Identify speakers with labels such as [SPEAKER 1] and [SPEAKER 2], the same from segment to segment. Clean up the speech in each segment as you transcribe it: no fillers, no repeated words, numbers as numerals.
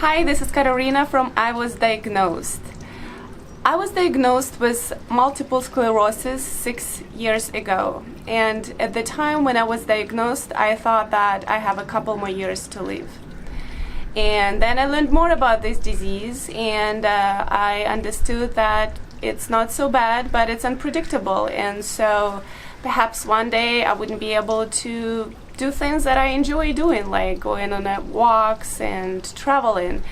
[SPEAKER 1] Hi, this is Katarina from I Was Diagnosed. I was diagnosed with multiple sclerosis 6 years ago, and at the time when I was diagnosed, I thought that I have a couple more years to live. And then I learned more about this disease, and I understood that it's not so bad, but it's unpredictable, and so perhaps one day I wouldn't be able to do things that I enjoy doing, like going on walks and traveling.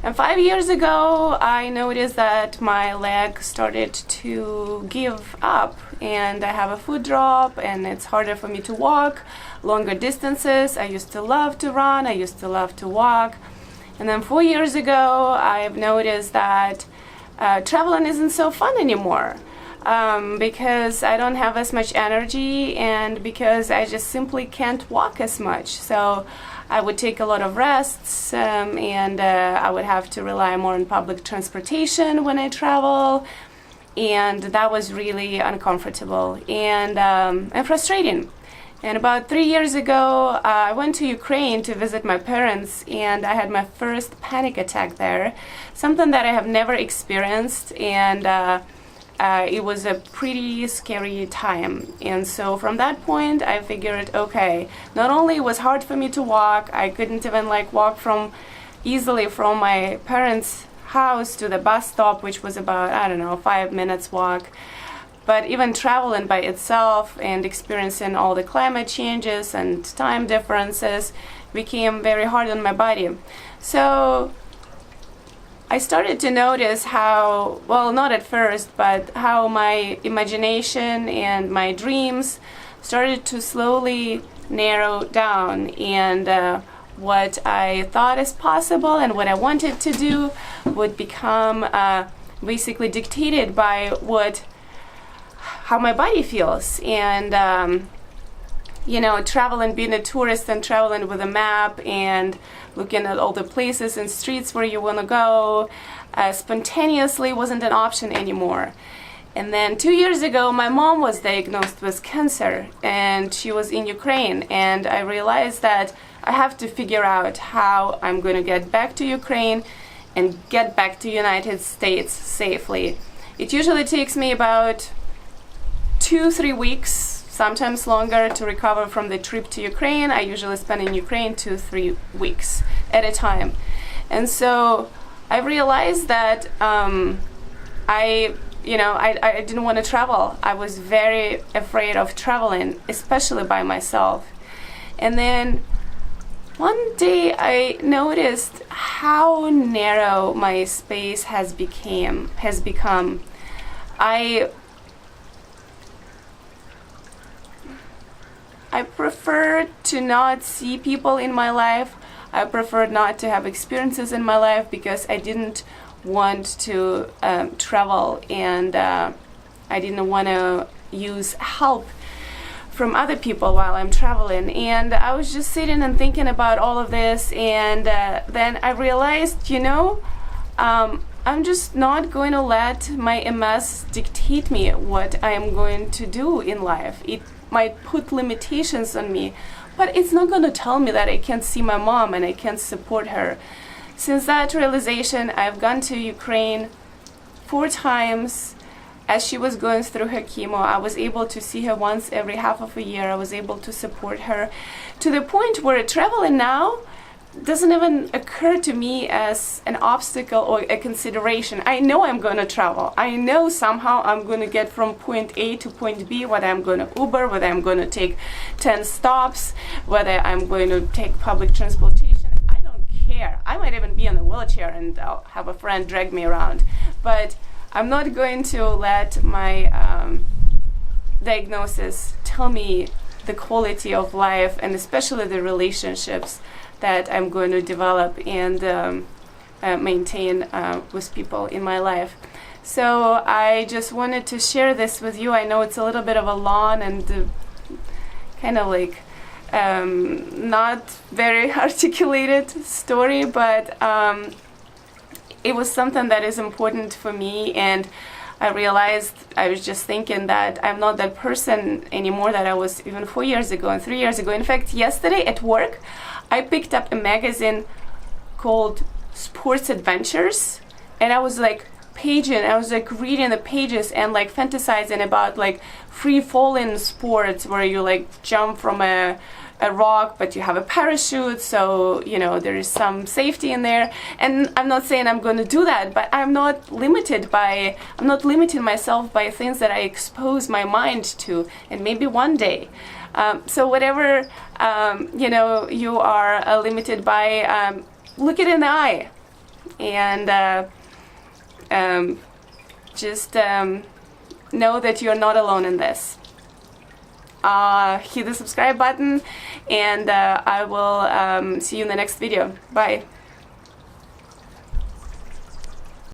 [SPEAKER 1] And 5 years ago, I noticed that my leg started to give up, and I have a foot drop, and it's harder for me to walk longer distances. I used to love to run, I used to love to walk. And then 4 years ago, I've noticed that traveling isn't so fun anymore. Because I don't have as much energy and because I just simply can't walk as much. So I would take a lot of rests and I would have to rely more on public transportation when I travel, and that was really uncomfortable and frustrating. And about 3 years ago, I went to Ukraine to visit my parents, and I had my first panic attack there, something that I have never experienced, and it was a pretty scary time. And so from that point I figured, okay, not only it was hard for me to walk, I couldn't even walk easily from my parents' house to the bus stop, which was about, 5 minutes walk, but even traveling by itself and experiencing all the climate changes and time differences became very hard on my body. So I started to notice how, well, not at first, but how my imagination and my dreams started to slowly narrow down, and what I thought is possible and what I wanted to do would become basically dictated by how my body feels. And traveling, being a tourist and traveling with a map and looking at all the places and streets where you want to go spontaneously wasn't an option anymore. And then 2 years ago, my mom was diagnosed with cancer, and she was in Ukraine, and I realized that I have to figure out how I'm going to get back to Ukraine and get back to United States safely. It usually takes me about 2-3 weeks, sometimes longer, to recover from the trip to Ukraine. I usually spend in Ukraine 2-3 weeks at a time. And so I realized that I didn't want to travel. I was very afraid of traveling, especially by myself. And then one day I noticed how narrow my space has become. I prefer to not see people in my life. I prefer not to have experiences in my life because I didn't want to travel, and I didn't want to use help from other people while I'm traveling. And I was just sitting and thinking about all of this, and then I realized, I'm just not going to let my MS dictate me what I am going to do in life. It might put limitations on me, but it's not going to tell me that I can't see my mom and I can't support her. Since that realization, I've gone to Ukraine 4 times. As she was going through her chemo, I was able to see her once every half of a year. I was able to support her to the point where traveling now doesn't even occur to me as an obstacle or a consideration. I know I'm going to travel. I know somehow I'm going to get from point A to point B, whether I'm going to Uber, whether I'm going to take 10 stops, whether I'm going to take public transportation. I don't care. I might even be in a wheelchair and I'll have a friend drag me around. But I'm not going to let my diagnosis tell me the quality of life, and especially the relationships that I'm going to develop and maintain with people in my life. So I just wanted to share this with you. I know it's a little bit of a long and not very articulated story, but it was something that is important for me, and I realized, I was just thinking that I'm not that person anymore that I was even 4 years ago and 3 years ago. In fact, yesterday at work, I picked up a magazine called sports adventures, and I was like I was like reading the pages and like fantasizing about like free falling sports where you like jump from a rock, but you have a parachute, so you know there is some safety in there. And I'm not saying I'm going to do that, but I'm not limiting myself by things that I expose my mind to, and maybe one day. So whatever you know you are limited by, look it in the eye, and just know that you're not alone in this. Hit the subscribe button, and I will see you in the next video. Bye.